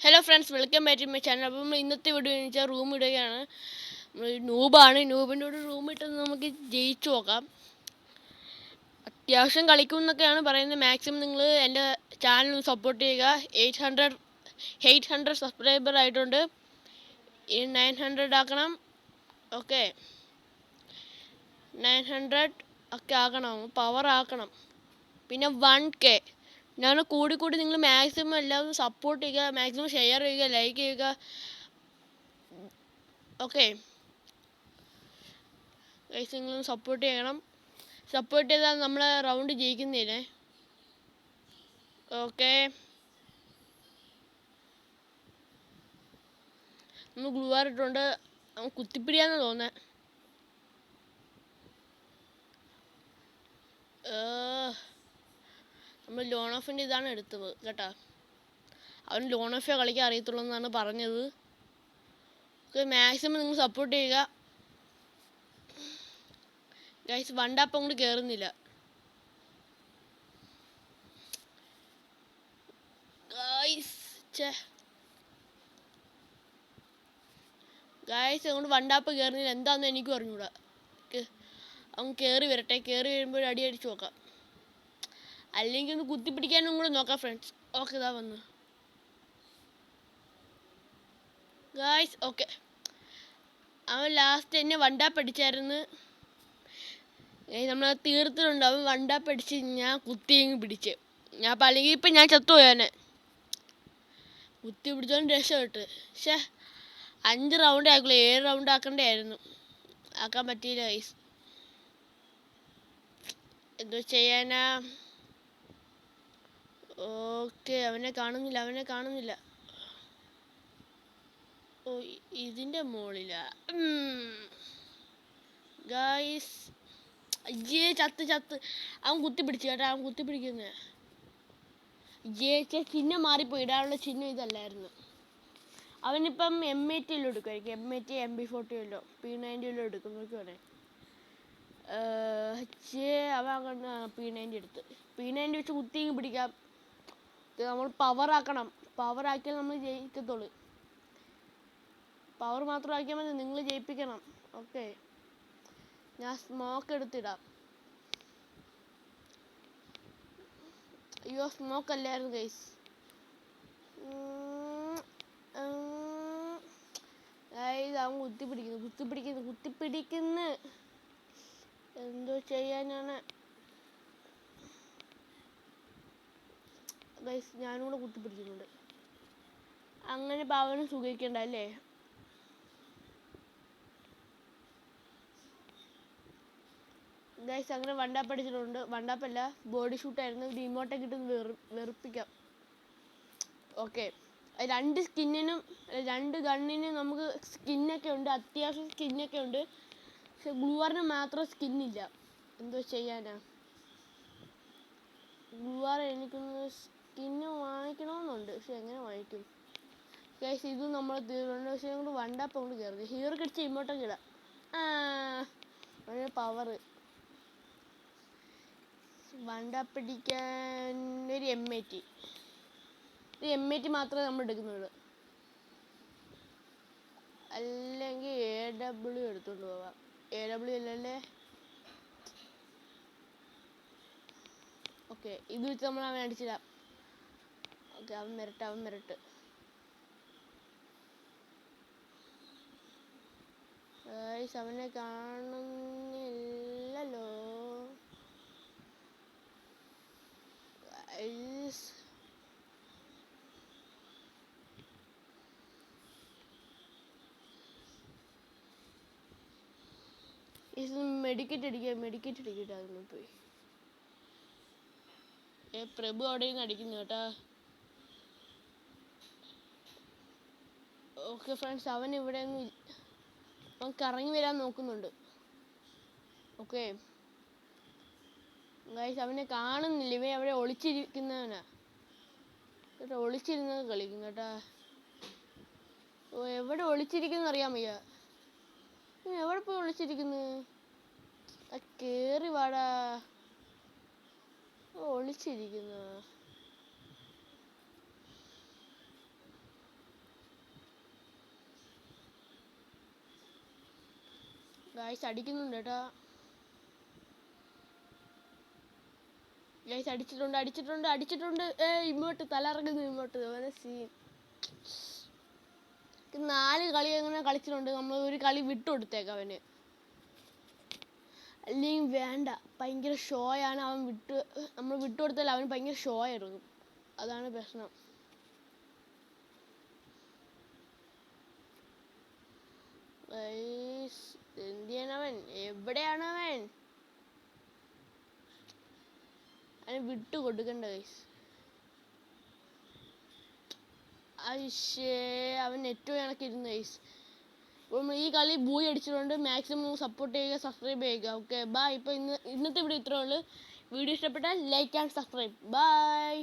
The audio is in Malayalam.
Hello friends, welcome back to my channel. അപ്പം ഇന്നത്തെ വീഡിയോ എന്ന് വെച്ചാൽ റൂം ഇടുകയാണ്. നൂബാണ്. നൂബിൻ്റെ കൂടെ റൂം ഇട്ടത് നമുക്ക് ജയിച്ചു നോക്കാം. അത്യാവശ്യം കളിക്കും എന്നൊക്കെയാണ് പറയുന്നത്. മാക്സിമം നിങ്ങൾ എൻ്റെ ചാനൽ സപ്പോർട്ട് ചെയ്യുക. 800 സബ്സ്ക്രൈബർ ആയിട്ടുണ്ട്. ഈ 900 ആക്കണം. ഓക്കെ, 900 ഒക്കെ ആക്കണം, പവർ ആക്കണം. പിന്നെ 1K ഞാൻ കൂടി നിങ്ങൾ മാക്സിമം എല്ലാവരും സപ്പോർട്ട് ചെയ്യുക, മാക്സിമം ഷെയർ ചെയ്യുക, ലൈക്ക് ചെയ്യുക. ഓക്കെ ഗൈസ്, നിങ്ങൾ സപ്പോർട്ട് ചെയ്യണം. സപ്പോർട്ട് ചെയ്താൽ നമ്മളെ റൗണ്ട് ജയിക്കുന്നില്ലേ. ഓക്കെ, നമ്മൾ ഗ്ലൂ വാർ ഇട്ടുണ്ട്. നമുക്ക് കുത്തിപ്പിടിയാന്ന് തോന്നുന്നത്. നമ്മൾ ലോൺ ഓഫിൻ്റെ ഇതാണ് എടുത്തത് കേട്ടോ. അവൻ ലോൺ ഓഫേ കളിക്കാൻ അറിയത്തുള്ളൂ എന്നാണ് പറഞ്ഞത്. ഓക്കെ, മാക്സിമം നിങ്ങൾ സപ്പോർട്ട് ചെയ്യുക ഗൈസ്. വണ്ടാപ്പം കൊണ്ട് കയറുന്നില്ല ഗൈസ്, അതുകൊണ്ട് വണ്ടാപ്പ് കയറുന്നില്ല. എന്താണെന്ന് എനിക്ക് പറഞ്ഞുകൂടാ. അവൻ കയറി വരട്ടെ. കയറി വരുമ്പോൾ അടി അടിച്ച് നോക്കാം, അല്ലെങ്കിൽ ഒന്ന് കുത്തിപ്പിടിക്കാനും കൂടെ നോക്കാം ഫ്രണ്ട്സ്. ഓക്കെ, ഇതാ വന്നു ഗൈസ്. ഓക്കെ, അവൻ ലാസ്റ്റ് എന്നെ വണ്ടാപ്പ് അടിച്ചായിരുന്നു. നമ്മൾ തീർത്തിട്ടുണ്ട്. അവൻ വണ്ടാപ്പ് അടിച്ച് ഞാൻ കുത്തിയെങ്കിൽ പിടിച്ച് ഞാൻ അല്ലെങ്കിൽ ഇപ്പം ഞാൻ ചത്തുപോയാനെ. കുത്തി പിടിച്ചോണ്ട് രക്ഷപ്പെട്ട്. പക്ഷേ 5 റൗണ്ട് ആക്കുള്ളൂ, 7 റൗണ്ട് ആക്കണ്ടായിരുന്നു. ആക്കാൻ പറ്റിയില്ല ഗൈസ്. എന്തോ ചെയ്യാനാ. ഓക്കെ, അവനെ കാണുന്നില്ല. ഓ, ഇതിൻ്റെ മുകളിലാ ഗൈസ്. അയ്യേ, ചത്ത്. അവൻ കുത്തിപ്പിടിച്ചു കേട്ടോ. അവൻ കുത്തിപ്പിടിക്കുന്നേ. ചിഹ്നം മാറിപ്പോയി. ഇടാനുള്ള ചിഹ്നം ഇതല്ലായിരുന്നു. അവനിപ്പം M80 എടുക്കുമായിരിക്കും. M80 MP40 P90 എടുക്കും. നോക്കുവാണേ. അവൻ P90 എടുത്ത്. P90 വെച്ച് കുത്തിയെങ്കിൽ പിടിക്കാം. നമ്മൾ പവറാക്കണം. പവറാക്കിയാൽ നമ്മൾ ജയിക്കത്തുള്ളൂ. പവർ മാത്രം ആക്കിയാൽ മതി. നിങ്ങൾ ജയിപ്പിക്കണം. ഓക്കെ, ഞാൻ സ്മോക്ക് എടുത്തിടാം. അയ്യോ, സ്മോക്ക് അല്ലായിരുന്നു ഗൈസ്. അവൻ കുത്തിപ്പിടിക്കുന്നു. എന്തോ ചെയ്യാനാണ് ഗൈസ്. ഞാനും കൂടെ കുത്തിപ്പിടിക്കുന്നുണ്ട്. അങ്ങനെ പാവനും സുഖിക്കണ്ട അല്ലേ. ഗൈസ്, അങ്ങനെ വണ്ടാപ്പ് അടിച്ചിട്ടുണ്ട്. വണ്ടാപ്പല്ല, ബോഡി ഷൂട്ടായിരുന്നു. ഇത് ഇമോട്ടൊക്കെ ഇട്ട് വെറുപ്പിക്കാം. ഓക്കെ, 2 സ്കിന്നിനും 2 ഗണ്ണിനും നമുക്ക് സ്കിന്നൊക്കെ ഉണ്ട്. അത്യാവശ്യം സ്കിന്നൊക്കെ ഉണ്ട്. പക്ഷെ ഗ്ലൂ വാറിന് മാത്രം സ്കിന്നില്ല. എന്തോ ചെയ്യാനാ. ഗ്ലൂ വാർ എനിക്കൊന്ന് സ്കിന്ന് വാങ്ങിക്കണമെന്നുണ്ട്. പക്ഷെ എങ്ങനെ വാങ്ങിക്കും ഗൈസ്. ഇത് നമ്മൾ തീർന്നുണ്ട്. പക്ഷെ ഞങ്ങൾ വണ്ടാപ്പ് കൊണ്ട് കയറുന്നത്. ഹീറോ കടിച്ച് ഇമോട്ടൊക്കെ ഇടാം. പവർ വണ്ടാപ്പിടിക്കാൻ ഒരു M80 മാത്രമേ നമ്മൾ എടുക്കുന്നുള്ളൂ. അല്ലെങ്കിൽ AW എടുത്തുകൊണ്ട് പോവാം. AW അല്ലല്ലേ. ഓക്കെ, ഇത് വെച്ച് നമ്മൾ അവൻ അടിച്ചിടാം. ഓക്കെ, അവൻ വരട്ടെ. അവനെ കാണുന്നില്ലല്ലോ. മെഡിക്കറ്റ് അടിക്കായിരുന്നു പോയി. പ്രഭു അവിടെ നിന്ന് അടിക്കുന്നു കേട്ടാ. ഓക്കെ ഫ്രണ്ട്സ്, അവൻ ഇവിടെ അവൻ കറങ്ങി വരാൻ നോക്കുന്നുണ്ട്. ഓക്കെ ഗൈസ്, അവനെ കാണുന്നില്ല. ഇവൻ അവിടെ ഒളിച്ചിരിക്കുന്നവനാ. ഒളിച്ചിരുന്നത് കളിക്കും കേട്ടാ. ഓ, എവിടെ ഒളിച്ചിരിക്കുന്ന അറിയാൻ വയ്യ. എവിടെ പോയി ഒളിച്ചിരിക്കുന്നു? കേറി വാടാ. ഒളിച്ചിരിക്കുന്നു. ഗൈസ് അടിക്കുന്നുണ്ട് കേട്ടാ. ഗൈസ് അടിച്ചിട്ടുണ്ട്. ഇങ്ങോട്ട് തലറങ്ങുന്നു ഇങ്ങോട്ട്. അവനെ സീൻ 4 കളി അങ്ങനെ കളിച്ചിട്ടുണ്ട്. നമ്മൾ ഒരു കളി വിട്ടുകൊടുത്തേക്ക് അവന്. അല്ലെങ്കിൽ വേണ്ട, ഭയങ്കര ഷോയാണ് അവൻ. നമ്മൾ വിട്ടുകൊടുത്താൽ അവന് ഭയങ്കര ഷോ എടുക്കും. അതാണ് പ്രശ്നം. എന്ത് ചെയ്യാനവൻ? എവിടെയാണ് അവൻ? അവന് വിട്ടു കൊടുക്കണ്ട ഗൈസ്. അവൻ നെറ്റ് കണക്കിരുന്നു ഗൈസ്. ഈ കളി ബൂയി അടിച്ചിട്ടുണ്ട്. മാക്സിമം സപ്പോർട്ട് ചെയ്യുക, സബ്സ്ക്രൈബ് ചെയ്യുക. Okay bye. ഇന്നത്തെ വീഡിയോ ഇത്രേ ഉള്ളൂ. വീഡിയോ ഇഷ്ടപ്പെട്ടാൽ ലൈക്ക് ആൻഡ് സബ്സ്ക്രൈബ്. ബൈ.